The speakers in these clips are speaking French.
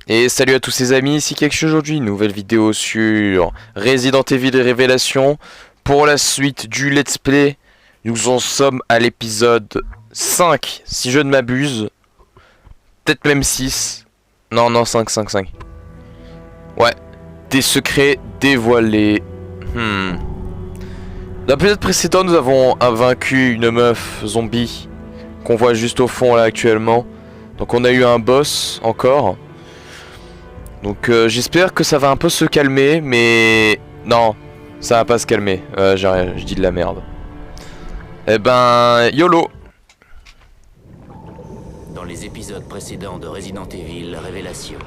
Et salut à tous ces amis, ici Kekch aujourd'hui, nouvelle vidéo sur Resident Evil Révélation. Pour la suite du let's play, nous en sommes à l'épisode 5, si je ne m'abuse. Peut-être même 6. Non, 5. Ouais, des secrets dévoilés. Dans l'épisode précédent, nous avons vaincu une meuf zombie qu'on voit juste au fond là actuellement. Donc on a eu un boss encore. Donc j'espère que ça va un peu se calmer, mais non, ça va pas se calmer. Je dis de la merde. Eh ben, YOLO. Dans les épisodes précédents de Resident Evil Révélation.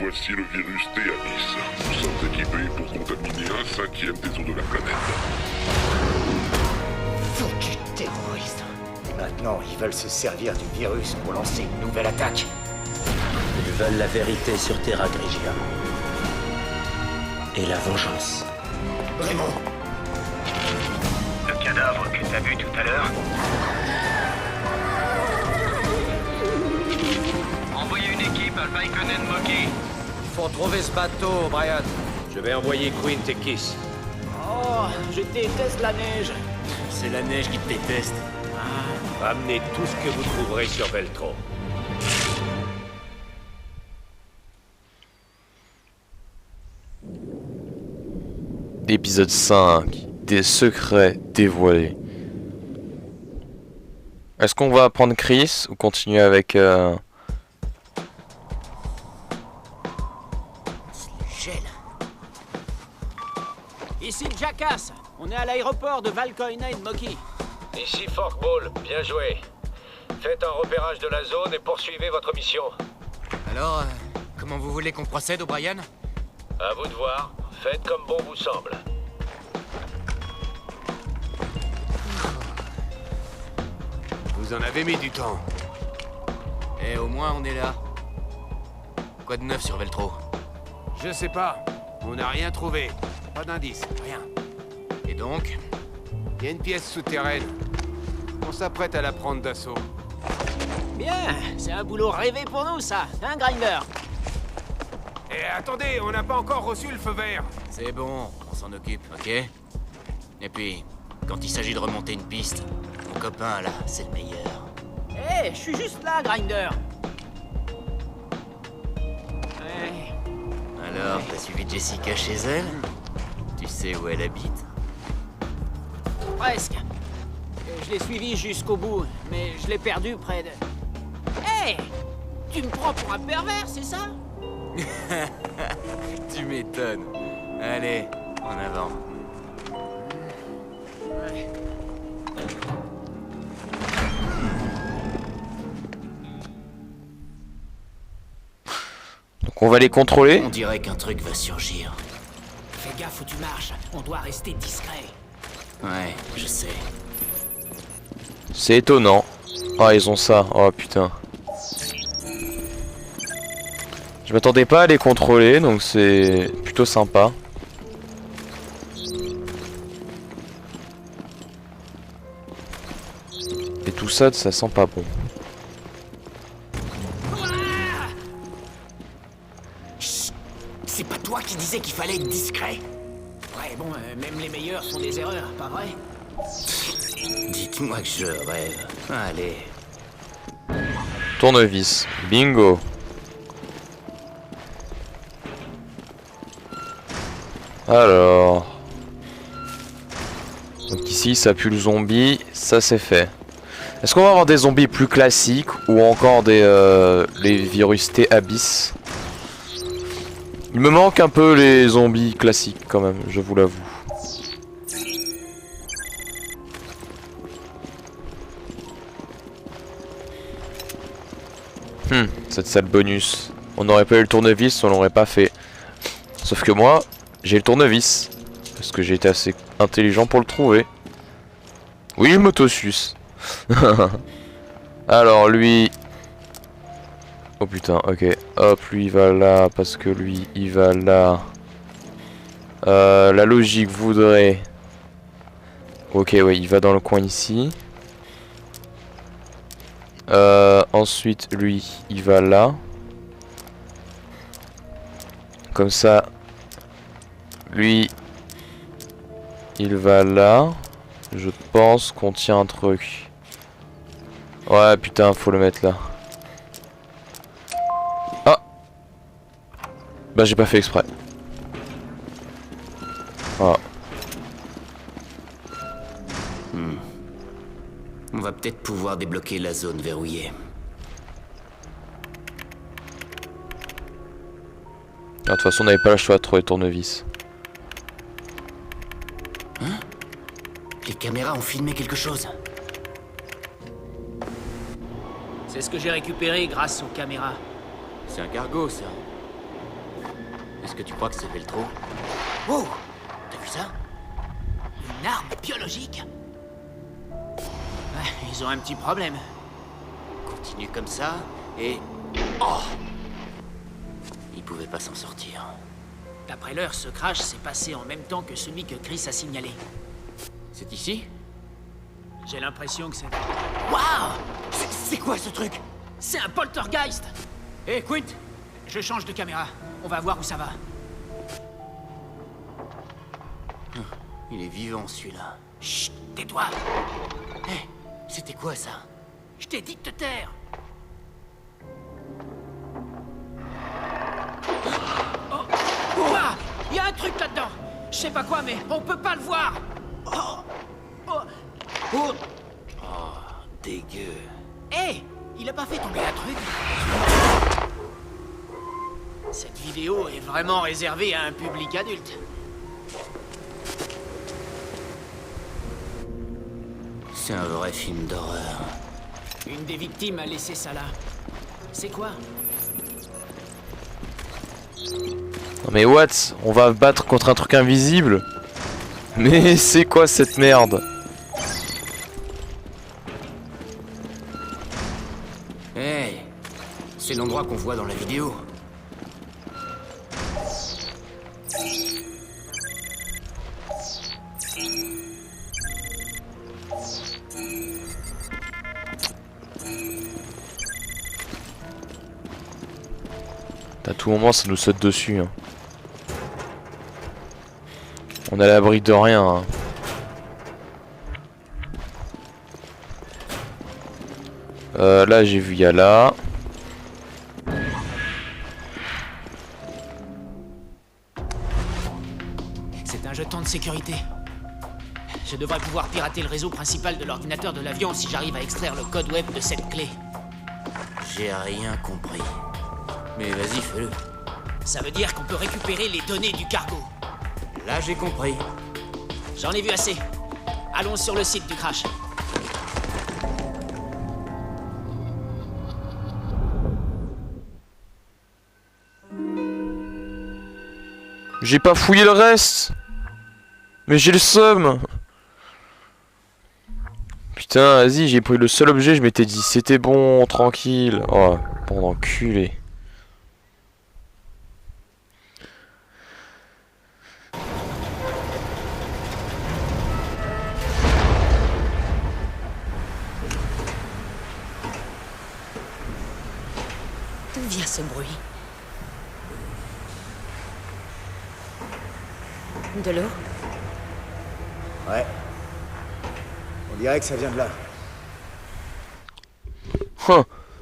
Voici le virus T-Abyss. Nous sommes équipés pour contaminer 1/5 des eaux de la planète. Foutus terroristes. Maintenant, ils veulent se servir du virus pour lancer une nouvelle attaque. Ils veulent la vérité sur Terra Grigia. Et la vengeance. Raymond. Le cadavre que t'as vu tout à l'heure. Envoyez une équipe à Vaikkonen Moki. Faut trouver ce bateau, Brian. Je vais envoyer Quint et Kiss. Oh, je déteste la neige. C'est la neige qui te déteste. Amenez tout ce que vous trouverez sur Veltro. Épisode 5, des secrets dévoilés. Est-ce qu'on va prendre Chris ou continuer avec Gel. Ici le Jackass. On est à l'aéroport de Vaikkonen Moki. Ici Forkball, bien joué. Faites un repérage de la zone et poursuivez votre mission. Alors, comment vous voulez qu'on procède, O'Brien? À vous de voir. Faites comme bon vous semble. Vous en avez mis du temps. Et au moins, on est là. Quoi de neuf sur Veltro? Je sais pas. On n'a rien trouvé. Pas d'indice, rien. Et donc? Il y a une pièce souterraine. On s'apprête à la prendre d'assaut. Bien, c'est un boulot rêvé pour nous, ça, hein, Grinder? Et attendez, on n'a pas encore reçu le feu vert. C'est bon, on s'en occupe, ok? Et puis, quand il s'agit de remonter une piste, mon copain, là, c'est le meilleur. Hé, je suis juste là, Grinder. Ouais. Alors, t'as suivi Jessica chez elle? Tu sais où elle habite? Presque. Je l'ai suivi jusqu'au bout, mais je l'ai perdu près de... Hé, tu me prends pour un pervers, c'est ça? Tu m'étonnes. Allez, en avant. Ouais. Donc on va les contrôler. On dirait qu'un truc va surgir. Fais gaffe où tu marches, on doit rester discret. Ouais, je sais. C'est étonnant. Ah, ils ont ça. Oh putain. Je m'attendais pas à les contrôler, donc c'est plutôt sympa. Et tout ça, ça sent pas bon. Chut, c'est pas toi qui disais qu'il fallait être discret. Ouais, bon, même les meilleurs font des erreurs, pas vrai? Dites-moi que je rêve. Allez. Tournevis. Bingo. Alors. Donc ici, ça pue le zombie. Ça, c'est fait. Est-ce qu'on va avoir des zombies plus classiques ou encore des les virus T-Abyss? Il me manque un peu les zombies classiques quand même, je vous l'avoue. Cette salle bonus. On n'aurait pas eu le tournevis, on l'aurait pas fait. Sauf que moi, j'ai le tournevis. Parce que j'ai été assez intelligent pour le trouver. Oui, je m'auto-suce. Alors lui... Oh putain, ok. Hop, lui il va là, parce que lui il va là. La logique voudrait... Ok, ouais, il va dans le coin ici. Ensuite, lui, il va là. comme ça. Lui, il va là. Je pense qu'on tient un truc. Ouais, putain, faut le mettre là. Ah! Bah, j'ai pas fait exprès. Voilà. On va peut-être pouvoir débloquer la zone verrouillée. Ah, de toute façon, on n'avait pas le choix de trouver le tournevis. Hein? Les caméras ont filmé quelque chose. C'est ce que j'ai récupéré grâce aux caméras. C'est un cargo, ça. Est-ce que tu crois que c'est Veltro? Oh! T'as vu ça? Une arme biologique? Ouais, ils ont un petit problème. Continue comme ça, et... Oh! Ils pouvaient pas s'en sortir. D'après l'heure, ce crash s'est passé en même temps que celui que Chris a signalé. C'est ici? J'ai l'impression que c'est... Waouh! C'est quoi ce truc? C'est un poltergeist! Hé, Quint! Je change de caméra. On va voir où ça va. Il est vivant, celui-là. Chut, tais-toi! Hé, c'était quoi, ça? Je t'ai dit de te taire! Oh! Ouah! Il y a un truc là-dedans! Je sais pas quoi, mais on peut pas le voir! Oh! Oh! Oh! Dégueu. Hé! Il a pas fait tomber un truc? Cette vidéo est vraiment réservée à un public adulte. C'est un vrai film d'horreur. Une des victimes a laissé ça là. C'est quoi? Non mais what? On va battre contre un truc invisible? Mais c'est quoi cette merde? Hé, c'est l'endroit qu'on voit dans la vidéo. À tout moment ça nous saute dessus. Hein. On est à l'abri de rien. Hein. Là j'ai vu, il y a là. C'est un jeton de sécurité. Je devrais pouvoir pirater le réseau principal de l'ordinateur de l'avion si j'arrive à extraire le code web de cette clé. J'ai rien compris. Mais vas-y, fais-le. Ça veut dire qu'on peut récupérer les données du cargo. Là, j'ai compris. J'en ai vu assez. Allons sur le site du crash. J'ai pas fouillé le reste. Mais j'ai le seum. Putain, vas-y, j'ai pris le seul objet, je m'étais dit c'était bon, tranquille. Oh, bon enculé. D'où vient ce bruit? De l'eau? Ouais. On dirait que ça vient de là.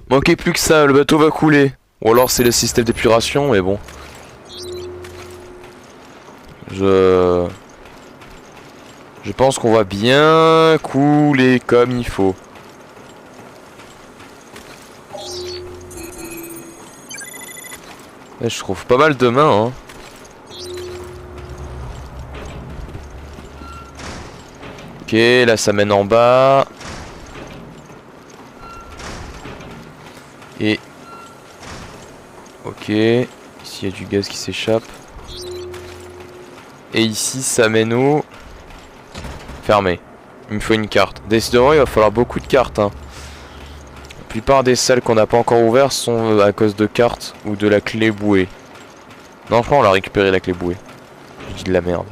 Manquait plus que ça, le bateau va couler. Ou alors c'est le système d'épuration, mais bon. Je pense qu'on va bien couler comme il faut. Là, je trouve pas mal de mains, hein. Ok, là ça mène en bas. Et... ok, ici il y a du gaz qui s'échappe. Et ici ça mène où? Fermé. Il me faut une carte. Décidément il va falloir beaucoup de cartes, hein. La plupart des salles qu'on n'a pas encore ouvertes sont à cause de cartes ou de la clé bouée. Non, je crois qu'on a récupéré la clé bouée. J'ai dit de la merde.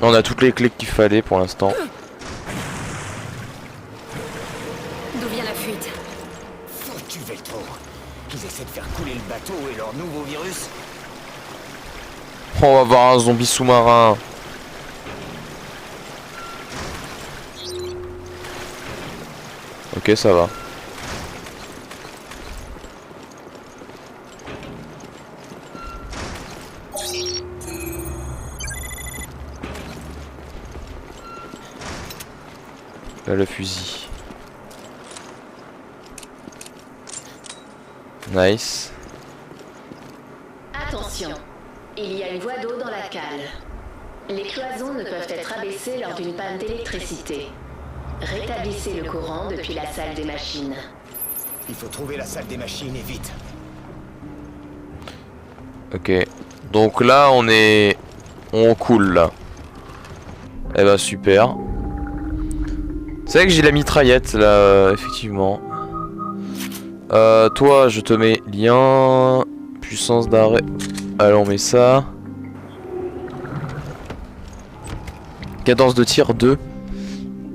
On a toutes les clés qu'il fallait pour l'instant. D'où vient la fuite? Foutu Veltro. Ils essaient de faire couler le bateau et leur nouveau virus. On va voir un zombie sous-marin. Ok, ça va. Là, le fusil. Nice. Attention, il y a une voie d'eau dans la cale. Les cloisons ne peuvent être abaissées lors d'une panne d'électricité. Rétablissez le courant depuis la salle des machines. Il faut trouver la salle des machines et vite. Ok. Donc là, on coule là. Eh ben super. C'est vrai que j'ai la mitraillette là, effectivement. Toi, je te mets lien, puissance d'arrêt. Allez, on met ça. Cadence de tir 2.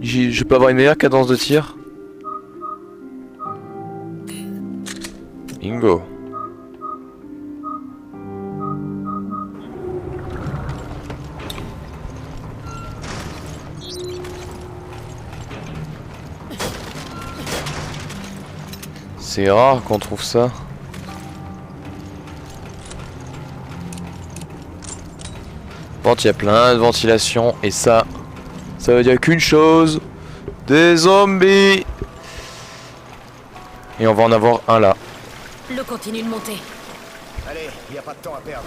Je peux avoir une meilleure cadence de tir. Bingo. C'est rare qu'on trouve ça. Bon, il y a plein de ventilation et ça veut dire qu'une chose, des zombies. Et on va en avoir un là. L'eau continue de monter. Allez, il n'y a pas de temps à perdre.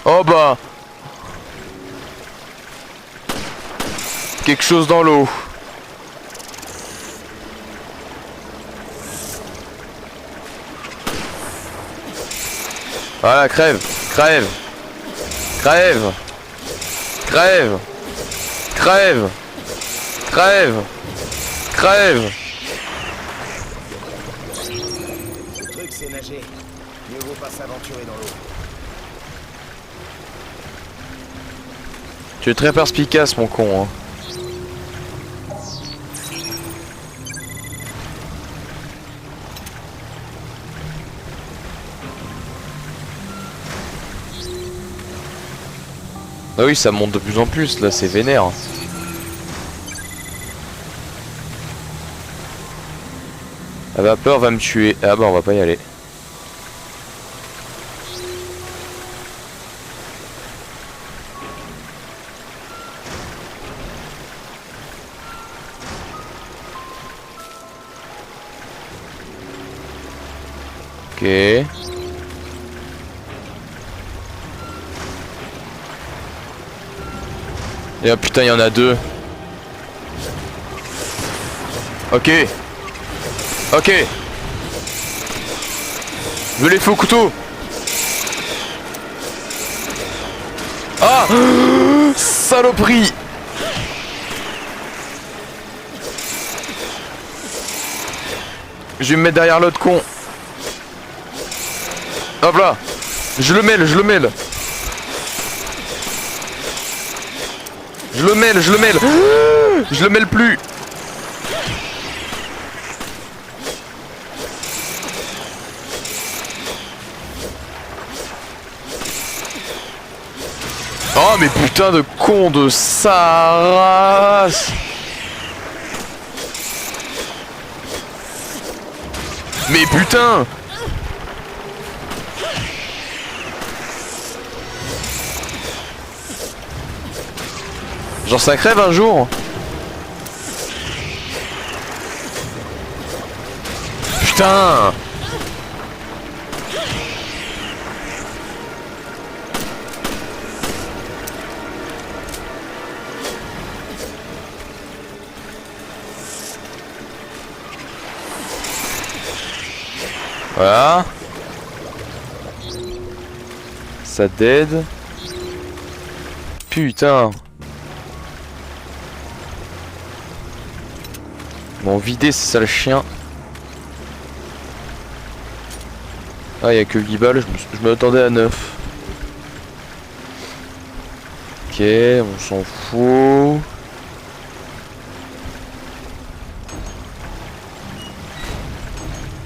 Oh bah, quelque chose dans l'eau. Voilà, crève, crève, crève, crève, crève, crève, crève. Le truc, c'est nager. Mieux vaut pas s'aventurer dans l'eau. Tu es très perspicace, mon con, hein. Ah oui, ça monte de plus en plus, là, c'est vénère. La vapeur va me tuer. Ah bah, on va pas y aller. Ok. Et oh putain, il y en a deux. Ok. Ok. Je veux les faux couteaux. Ah. Saloperie. Je vais me mettre derrière l'autre con. Hop là. Je le mêle, je le mêle. Je le mêle, je le mêle. Je le mêle plus. Oh mais putain de con de sa race. Mais putain. Genre ça crève un jour. Putain. Voilà. Ça dead. Putain. Bon, vider c'est ça le chien. Ah, y'a que 8 balles, je m'attendais à 9. Ok, on s'en fout.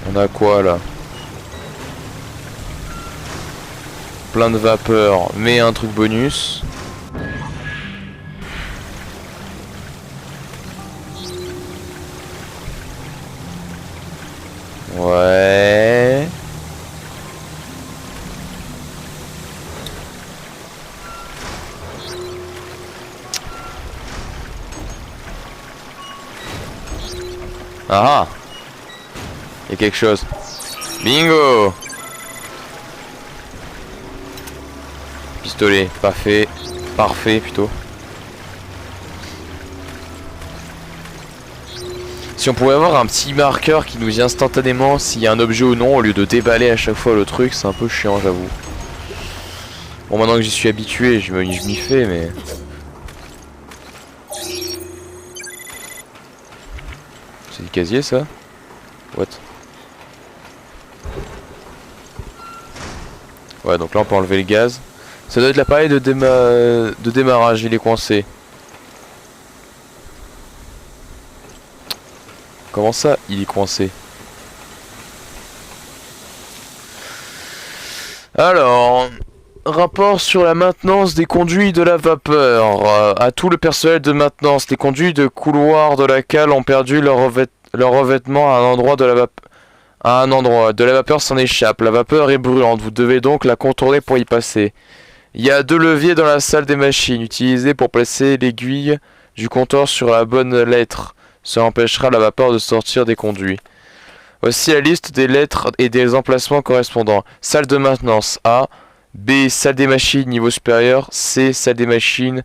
On a quoi là? plein de vapeur, mais un truc bonus. Ouais. Ah, il y a quelque chose. Bingo. Pistolet, parfait. Parfait plutôt. Si on pouvait avoir un petit marqueur qui nous dit instantanément s'il y a un objet ou non, au lieu de déballer à chaque fois le truc, c'est un peu chiant, j'avoue. Bon, maintenant que j'y suis habitué, je m'y fais, mais... C'est du casier, ça? What? Ouais, donc là on peut enlever le gaz. Ça doit être l'appareil de démarrage, il est coincé. Comment ça, il est coincé? Alors, rapport sur la maintenance des conduits de la vapeur. À tout le personnel de maintenance, les conduits de couloir de la cale ont perdu leur revêtement à un endroit de la vapeur. De la vapeur s'en échappe. La vapeur est brûlante, vous devez donc la contourner pour y passer. Il y a 2 leviers dans la salle des machines, utilisés pour placer l'aiguille du compteur sur la bonne lettre. Cela empêchera la vapeur de sortir des conduits. Voici la liste des lettres et des emplacements correspondants. Salle de maintenance A. B. Salle des machines niveau supérieur. C. Salle des machines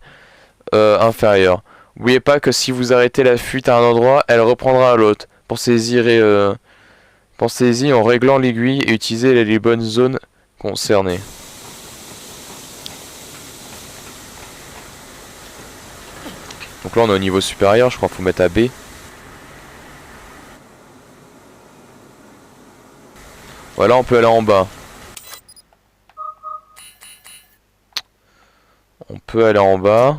inférieure. N'oubliez pas que si vous arrêtez la fuite à un endroit, elle reprendra à l'autre. Pensez-y en réglant l'aiguille et utilisez les bonnes zones concernées. Donc là on est au niveau supérieur, je crois qu'il faut mettre à B. Voilà, on peut aller en bas. On peut aller en bas.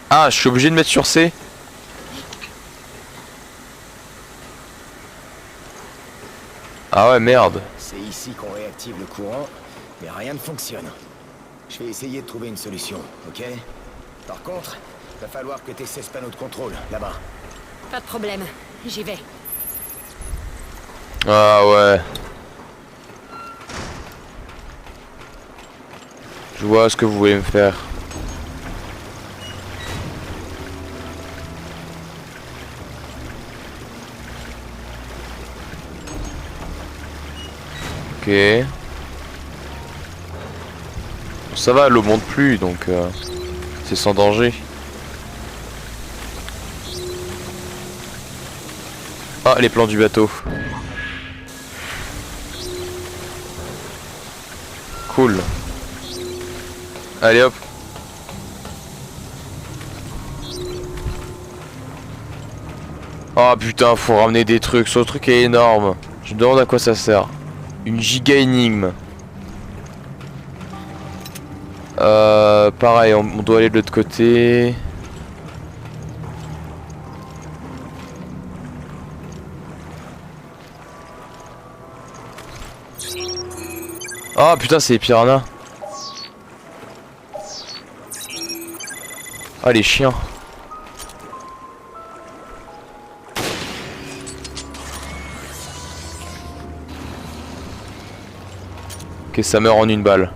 Ah, je suis obligé de mettre sur C. Ah ouais, merde. C'est ici qu'on réactive le courant, mais rien ne fonctionne. Je vais essayer de trouver une solution, ok? Par contre, va falloir que t'aies 16 panneaux de contrôle, là-bas. Pas de problème, j'y vais. Ah ouais. Je vois ce que vous voulez me faire. Ok. Bon, ça va, l'eau monte plus, donc c'est sans danger. Ah, les plans du bateau. Cool. Allez hop. Oh putain, faut ramener des trucs. Ce truc est énorme. Je me demande à quoi ça sert. Une giga énigme. Pareil, on doit aller de l'autre côté. Oh putain, c'est les piranhas. Ah, les chiens. Ok, ça meurt en une balle.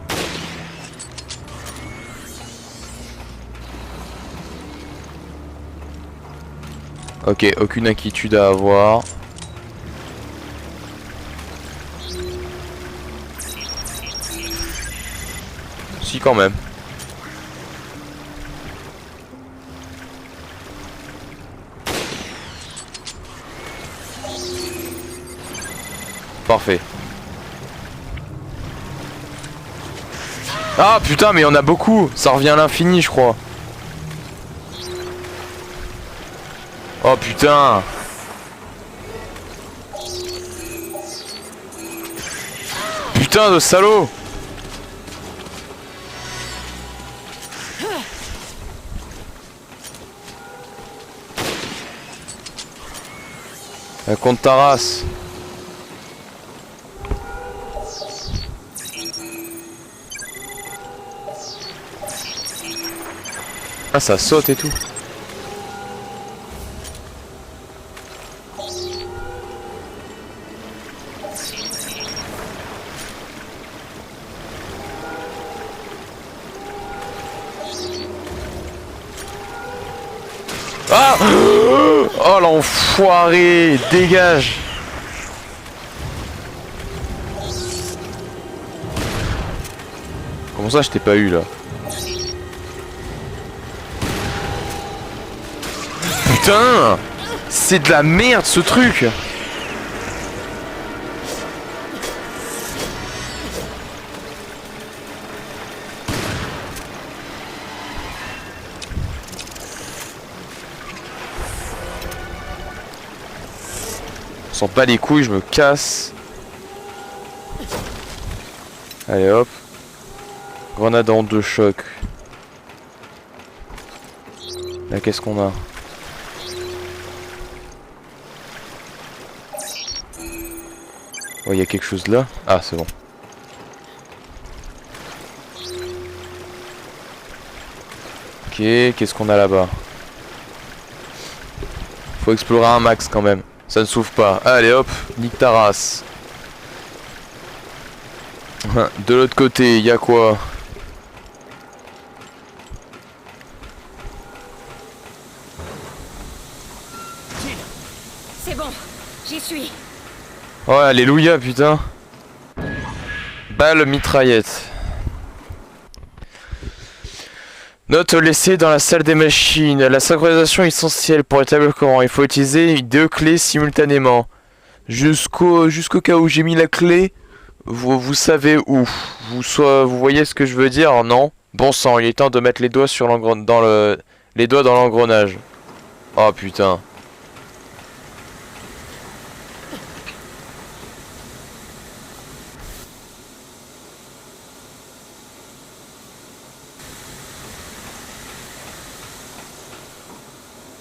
Ok, aucune inquiétude à avoir. Si, quand même. Parfait. Ah putain, mais il y en a beaucoup. Ça revient à l'infini, je crois. Oh putain. Putain de salaud. Compte ta race. Ah, ça saute et tout. Ah! Oh l'enfoiré! Dégage! Comment ça je t'ai pas eu là? Putain! C'est de la merde ce truc! Je sens pas les couilles, je me casse. Allez hop. Grenade en 2 chocs. Là qu'est-ce qu'on a? Oh, il y a quelque chose là. Ah, c'est bon. Ok, qu'est-ce qu'on a là-bas? Faut explorer un max quand même. Ça ne s'ouvre pas. Allez hop, nique ta race. De l'autre côté, il y a quoi? C'est bon, j'y suis. Oh, alléluia, putain. Balle mitraillette. Note laissée dans la salle des machines. La synchronisation est essentielle pour établir le courant. Il faut utiliser 2 clés simultanément. Jusqu'au cas où j'ai mis la clé, vous savez où. Vous voyez ce que je veux dire? Non? Bon sang, il est temps de mettre les doigts sur les doigts dans l'engrenage. Oh putain.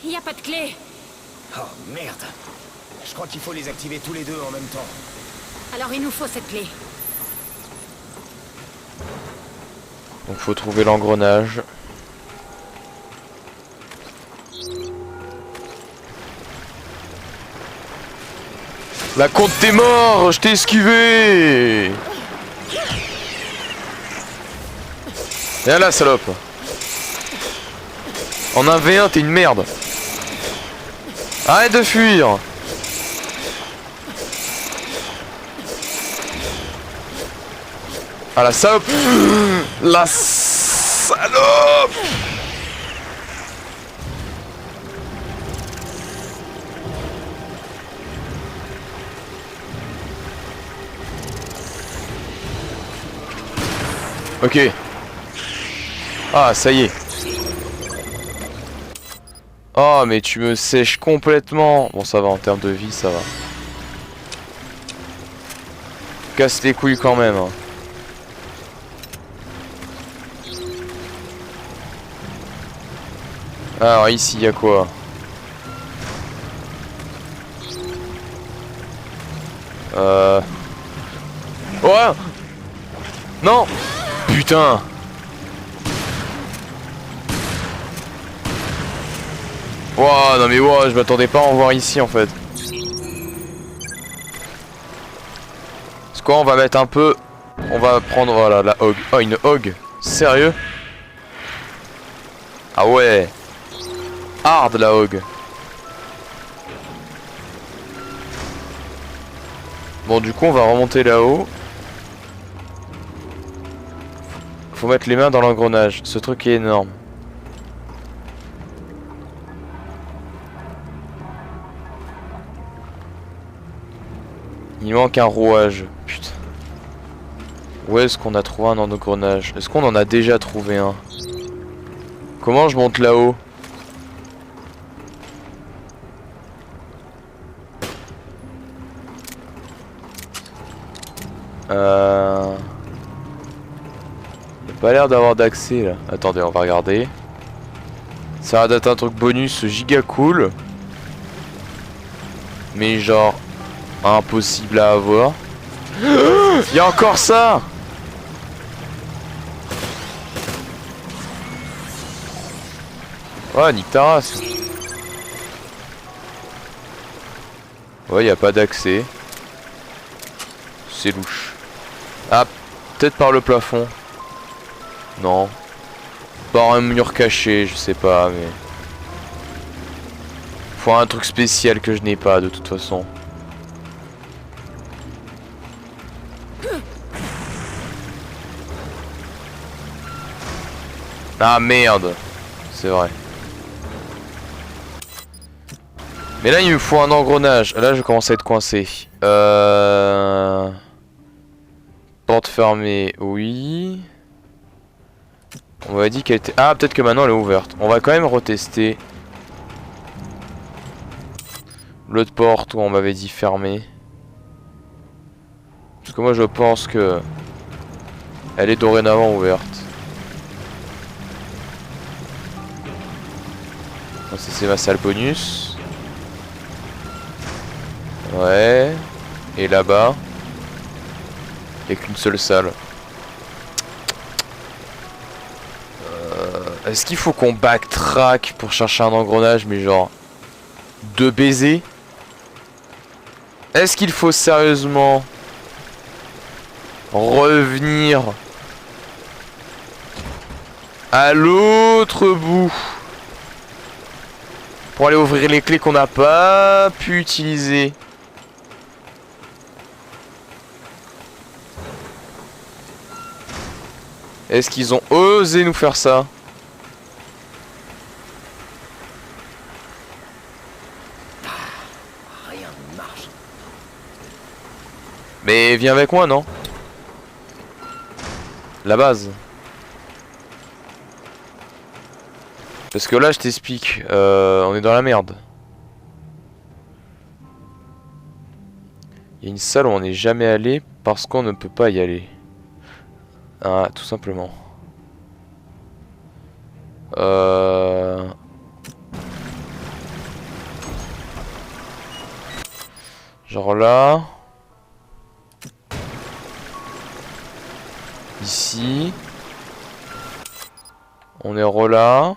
Y a pas de clé. Oh merde. Je crois qu'il faut les activer tous les deux en même temps. Alors il nous faut cette clé. Donc faut trouver l'engrenage. La compte t'es mort, je t'ai esquivé. Viens là salope. En 1v1 t'es une merde. Arrête de fuir. Ah la salope. La salope. Ok. Ah ça y est. Oh mais tu me sèches complètement. Bon ça va, en termes de vie ça va. Casse les couilles quand même hein. Alors ici il y a quoi? Oh non. Putain. Wow, non mais wow, je m'attendais pas à en voir ici en fait. C'est quoi, on va mettre un peu... On va prendre, voilà, la hog. Oh, une hog. Sérieux? Ah ouais. Hard la hog. Bon du coup on va remonter là-haut. Faut mettre les mains dans l'engrenage. Ce truc est énorme. Il manque un rouage. Putain. Où est-ce qu'on a trouvé un engrenage? Est-ce qu'on en a déjà trouvé un? Comment je monte là-haut? Il a pas l'air d'avoir d'accès là. Attendez, on va regarder. Ça va d'être un truc bonus giga cool. Mais genre impossible à avoir. Il y a encore ça. Ouais, nique ta race. Ouais, y a pas d'accès. C'est louche. Ah, peut-être par le plafond. Non. Par un mur caché, je sais pas, mais... Faut un truc spécial que je n'ai pas, de toute façon. Ah merde. C'est vrai. Mais là il me faut un engrenage. Là je commence à être coincé. Porte fermée, oui. On m'avait dit qu'elle était... Ah peut-être que maintenant elle est ouverte. On va quand même retester. L'autre porte où on m'avait dit fermée. Parce que moi je pense que... Elle est dorénavant ouverte. C'est ma salle bonus. Ouais. Et là-bas, il n'y a qu'une seule salle. Est-ce qu'il faut qu'on backtrack pour chercher un engrenage, mais genre 2 baisers? Est-ce qu'il faut sérieusement revenir à l'autre bout pour aller ouvrir les clés qu'on n'a pas pu utiliser? Est-ce qu'ils ont osé nous faire ça? Rien ne marche. Mais viens avec moi, non? La base. Parce que là, je t'explique, on est dans la merde. Il y a une salle où on n'est jamais allé parce qu'on ne peut pas y aller. Ah, tout simplement. Genre là. Ici. On est là.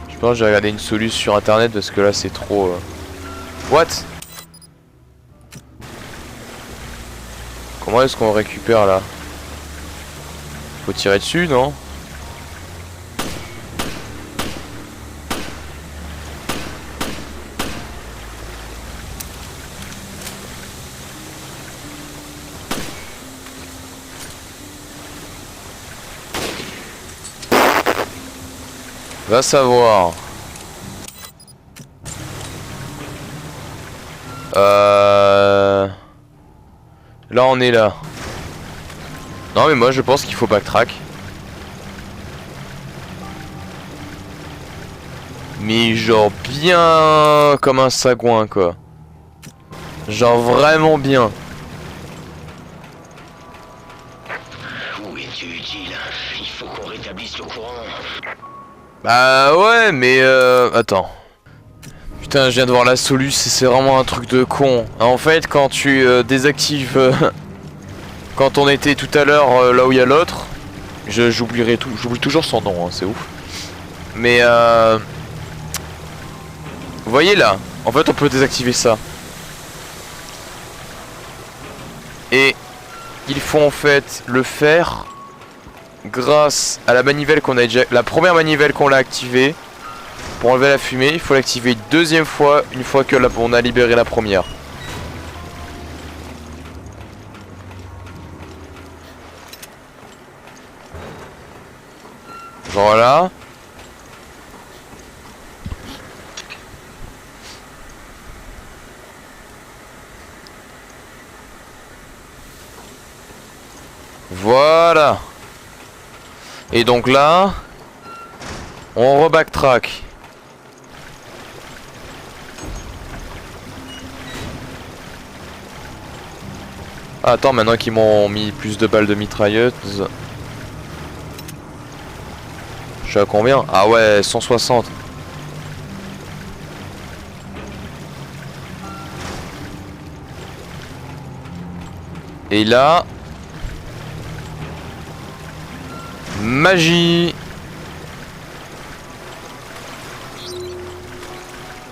Je pense que j'ai regardé une solution sur internet parce que là c'est trop... What? Comment est-ce qu'on récupère là? Faut tirer dessus, non? Va savoir. Là on est là. Non mais moi je pense qu'il faut backtrack. Mais genre bien comme un sagouin quoi. Genre vraiment bien. Où es-tu utile? Il faut qu'on rétablisse le courant. Bah ouais mais attends. Putain je viens de voir la soluce et c'est vraiment un truc de con. En fait quand tu désactives... quand on était tout à l'heure là où il y a l'autre... J'oublierai tout, j'oublie toujours son nom, hein, c'est ouf. Mais vous voyez là, en fait on peut désactiver ça. Et il faut en fait le faire grâce à la manivelle qu'on a déjà... La première manivelle qu'on l'a activée. Pour enlever la fumée, il faut l'activer une deuxième fois, une fois que on a libéré la première. Voilà. Voilà. Et donc là, on rebacktrack. Ah, attends, maintenant qu'ils m'ont mis plus de balles de mitrailleuse. Je suis à combien? Ah ouais, 160. Et là... Magie.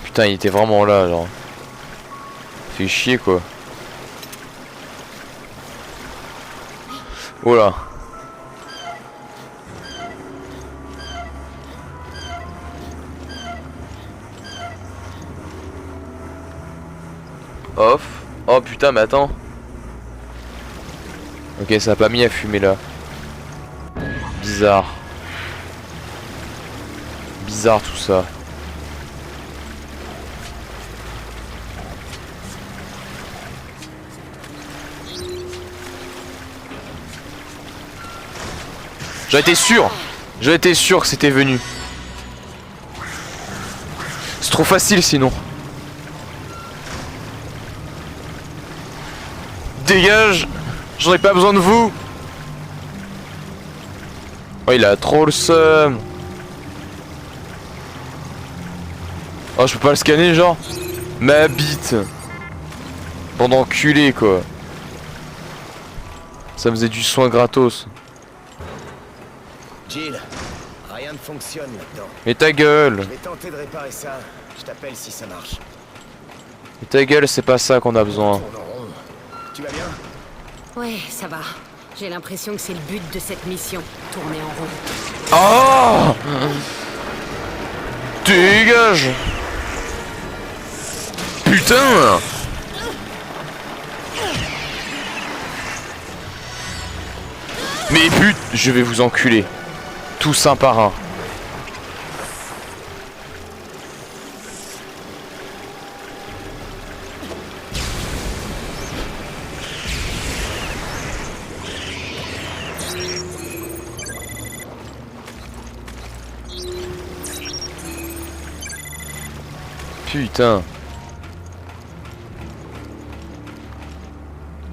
Putain, il était vraiment là, genre. Fait chier, quoi. Oh là. Off. Oh putain, mais attends. Ok, ça a pas mis à fumer là. Bizarre. Bizarre tout ça. J'en étais sûr que c'était venu. C'est trop facile sinon. Dégage! J'en ai pas besoin de vous! Oh, il a trop le seum! Oh, je peux pas le scanner, genre? Ma bite! Bande d'enculé, quoi! Ça me faisait du soin gratos. Jill, rien ne fonctionne là-dedans. Mais ta gueule! Je vais tenter de réparer ça. Je t'appelle si ça marche. Mais ta gueule, c'est pas ça qu'on a besoin. Tourne en rond. Tu vas bien? Ouais, ça va. J'ai l'impression que c'est le but de cette mission. Tourner en rond. Oh! Dégage! Putain! Mais putain, je vais vous enculer. Tous un par un. Putain.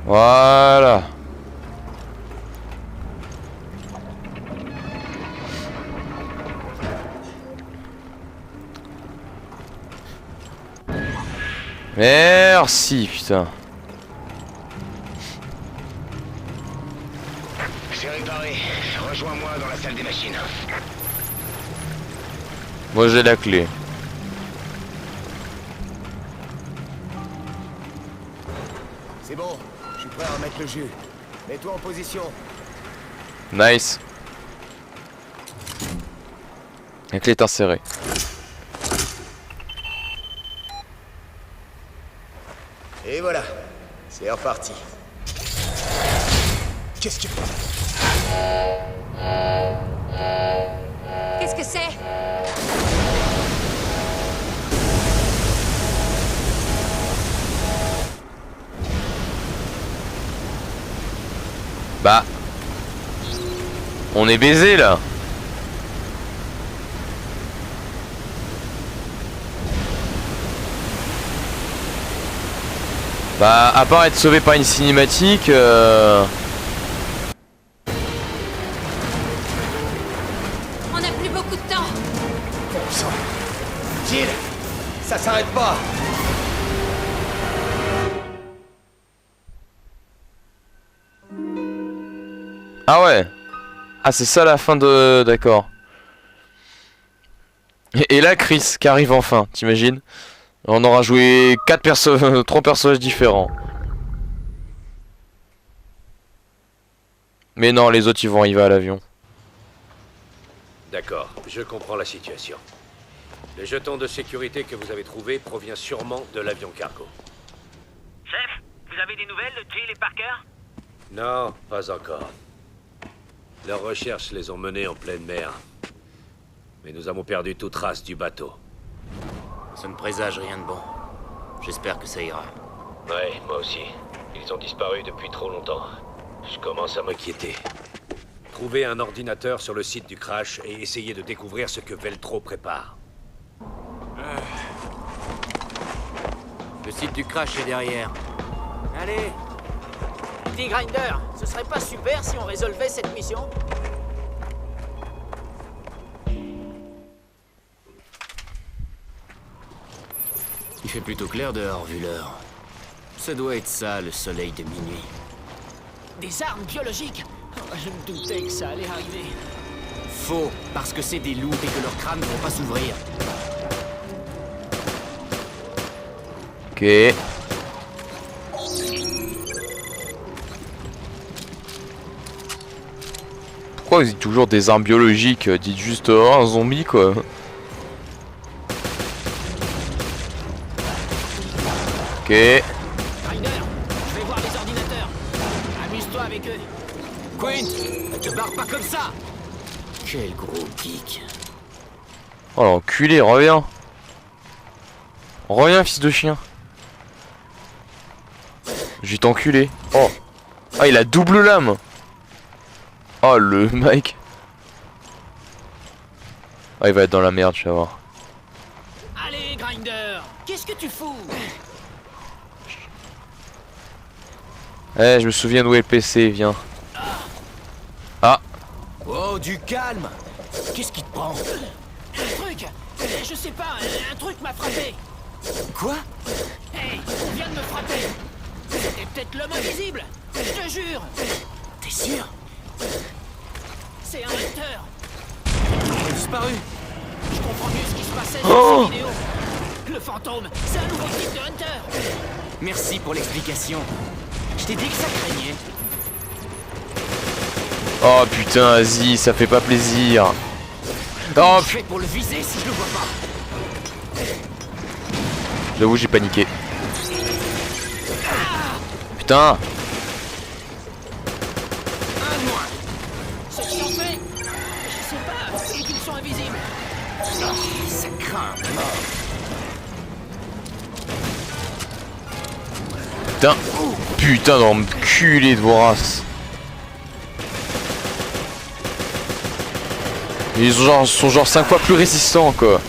Voilà. Merci, putain. C'est réparé. Rejoins-moi dans la salle des machines. Moi j'ai la clé. C'est bon, je suis prêt à remettre le jus. Mets-toi en position. Nice. La clé est insérée. Et voilà, c'est reparti. Qu'est-ce que... Qu'est-ce que c'est? Bah. On est baisé là. Bah, à part être sauvé par une cinématique, On n'a plus beaucoup de temps. Bon sang. Jill, ça s'arrête pas. Ah ouais. Ah, c'est ça la fin de... D'accord. Et là, Chris qui arrive enfin, t'imagines? On aura joué 3 personnages différents. Mais non, les autres ils vont arriver à l'avion. D'accord, je comprends la situation. Le jeton de sécurité que vous avez trouvé provient sûrement de l'avion cargo. Chef, vous avez des nouvelles de Jill et Parker? Non, pas encore. Leurs recherches les ont menés en pleine mer. Mais nous avons perdu toute trace du bateau. Ça ne présage rien de bon. J'espère que ça ira. Ouais, moi aussi. Ils ont disparu depuis trop longtemps. Je commence à m'inquiéter. Trouvez un ordinateur sur le site du crash et essayez de découvrir ce que Veltro prépare. Le site du crash est derrière. Allez. Petit Grinder, ce serait pas super si on résolvait cette mission? Il fait plutôt clair dehors, vu l'heure. Ça doit être ça, le soleil de minuit. Des armes biologiques? Oh, je me doutais que ça allait arriver. Faux, parce que c'est des loups et que leurs crânes ne vont pas s'ouvrir. Ok. Pourquoi vous dites toujours des armes biologiques? Dites juste un zombie quoi. Ok. Ryder, je vais voir les ordinateurs. Amuse-toi avec eux. Quint, ne te barre pas comme ça. Quel gros geek. Oh l'enculé, reviens. Reviens fils de chien. Je vais t'enculer. Oh. Ah il a double lame. Oh le mec. Ah il va être dans la merde, je vais voir. Allez, Grinder, qu'est-ce que tu fous? Eh, je me souviens d'où est le PC, viens. Ah. Oh, du calme. Qu'est-ce qui te prend? Un truc, je sais pas, un truc m'a frappé. Quoi? Hey, on vient de me frapper. C'était peut-être l'homme invisible, je te jure. T'es sûr? C'est un hunter. Il a disparu. Je comprends mieux ce qui se passait sur cette vidéo. Le fantôme, c'est un nouveau type de hunter. Merci pour l'explication. Je t'ai dit que ça craignait. Oh putain, vas-y, ça fait pas plaisir. Oh Je fais pour le viser si je le vois pas. J'avoue, j'ai paniqué. Putain. Un de moins. Ce qu'ils ont fait, je sais pas, c'est qu'ils sont invisibles. Oh, ça craint. Putain. Putain d'enculé de vos races. Ils sont genre 5 fois plus résistants quoi.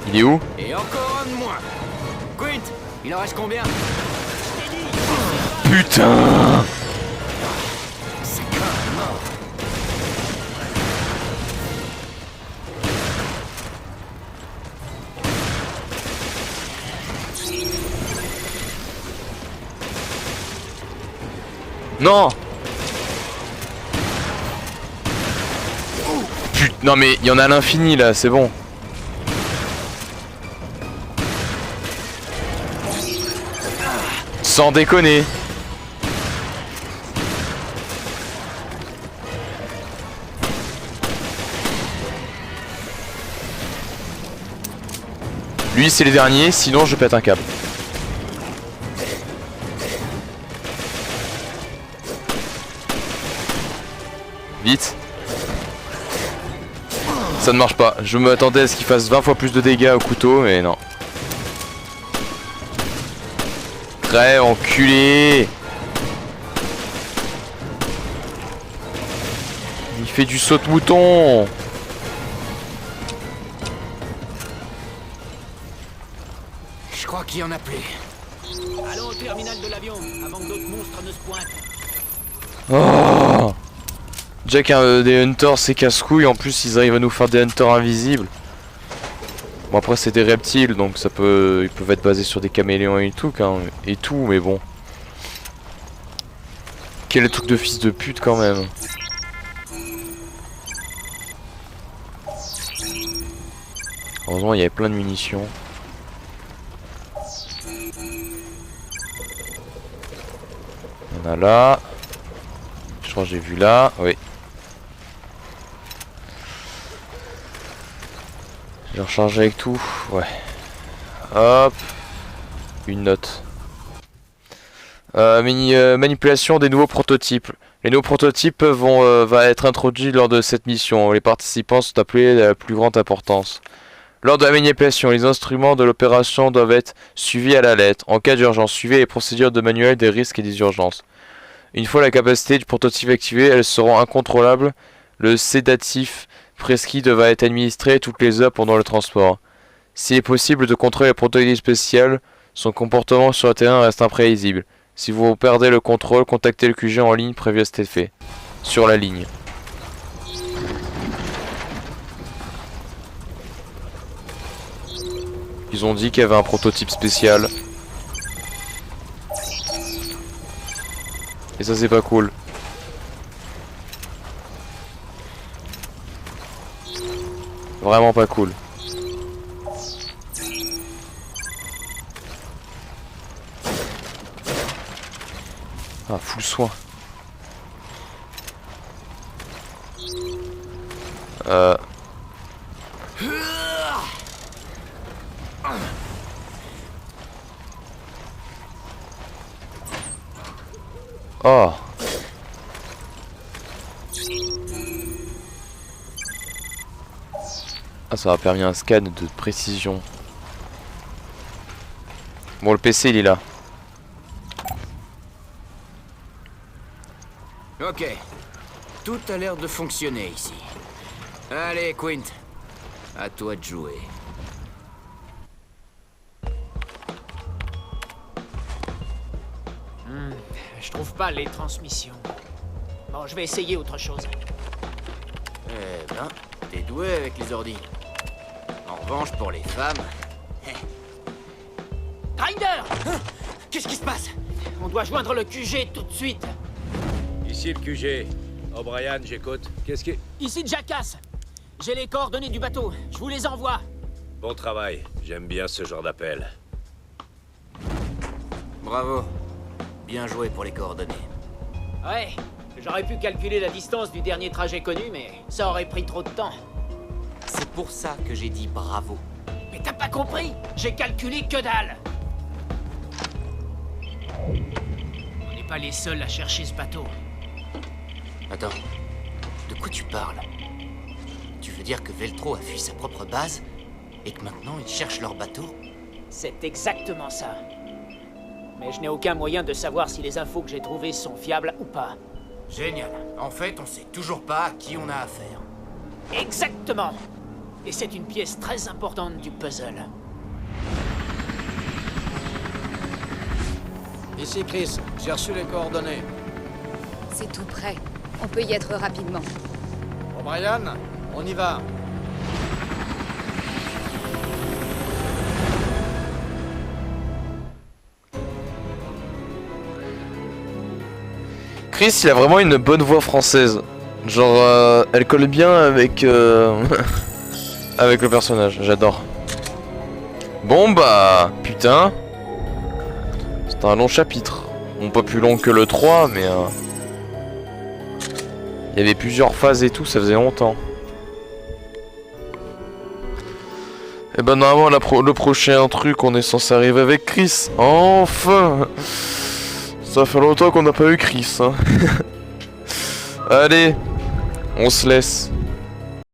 Il est où? Et encore un de moins. Quint, il en reste combien? Putain. Ça craint mort. Non. Putain, non mais il y en a à l'infini là, c'est bon. Sans déconner. Lui c'est les derniers, sinon je pète un câble. Vite. Ça ne marche pas. Je m'attendais à ce qu'il fasse 20 fois plus de dégâts au couteau, mais non. Crève, enculé. Il fait du saute-mouton. Je crois qu'il y en a plus. Allons au terminal de l'avion, avant que d'autres monstres ne se pointent. Oh. Jack, des hunters c'est casse-couille, en plus ils arrivent à nous faire des hunters invisibles. Bon après c'est des reptiles donc ça peut, ils peuvent être basés sur des caméléons et tout, mais bon. Quel truc de fils de pute quand même. Heureusement il y avait plein de munitions. Il y en a là. Je crois que j'ai vu là, oui. J'ai rechargé avec tout, ouais. Hop. Une note. Manipulation des nouveaux prototypes. Les nouveaux prototypes va être introduits lors de cette mission. Les participants sont appelés à la plus grande importance. Lors de la manipulation, les instruments de l'opération doivent être suivis à la lettre. En cas d'urgence, suivez les procédures de manuel des risques et des urgences. Une fois la capacité du prototype activée, elles seront incontrôlables. Le sédatif prescrit devra être administré toutes les heures pendant le transport. S'il est possible de contrôler le prototype spécial, son comportement sur le terrain reste imprévisible. Si vous perdez le contrôle, contactez le QG en ligne prévu à cet effet. Sur la ligne. Ils ont dit qu'il y avait un prototype spécial. Et ça c'est pas cool. Vraiment pas cool. Ah, full soin. Oh. Ah, ça a permis un scan de précision. Bon, le PC il est là. Ok. Tout a l'air de fonctionner ici. Allez, Quint. À toi de jouer. Je trouve pas les transmissions. Bon, je vais essayer autre chose. Eh ben, t'es doué avec les ordis. En revanche, pour les femmes... Grinder! Qu'est-ce qui se passe? On doit joindre le QG tout de suite. Ici le QG. O'Brien, j'écoute. Qu'est-ce qui... Ici Jackass. J'ai les coordonnées du bateau. Je vous les envoie. Bon travail. J'aime bien ce genre d'appel. Bravo. Bien joué pour les coordonnées. Ouais, j'aurais pu calculer la distance du dernier trajet connu, mais ça aurait pris trop de temps. C'est pour ça que j'ai dit bravo. Mais t'as pas compris? J'ai calculé que dalle. On n'est pas les seuls à chercher ce bateau. Attends, de quoi tu parles? Tu veux dire que Veltro a fui sa propre base et que maintenant ils cherchent leur bateau? C'est exactement ça. Mais je n'ai aucun moyen de savoir si les infos que j'ai trouvées sont fiables ou pas. Génial. En fait, on sait toujours pas à qui on a affaire. Exactement. Et c'est une pièce très importante du puzzle. Ici Chris, j'ai reçu les coordonnées. C'est tout prêt. On peut y être rapidement. O'Brien, on y va. Chris, il a vraiment une bonne voix française. Genre, elle colle bien avec avec le personnage. J'adore. Bon bah, putain. C'est un long chapitre. Bon, pas plus long que le 3, mais il y avait plusieurs phases et tout, ça faisait longtemps. Et ben normalement le prochain truc, on est censé arriver avec Chris. Enfin. Ça fait longtemps qu'on n'a pas eu Chris. Hein. Allez, on se laisse.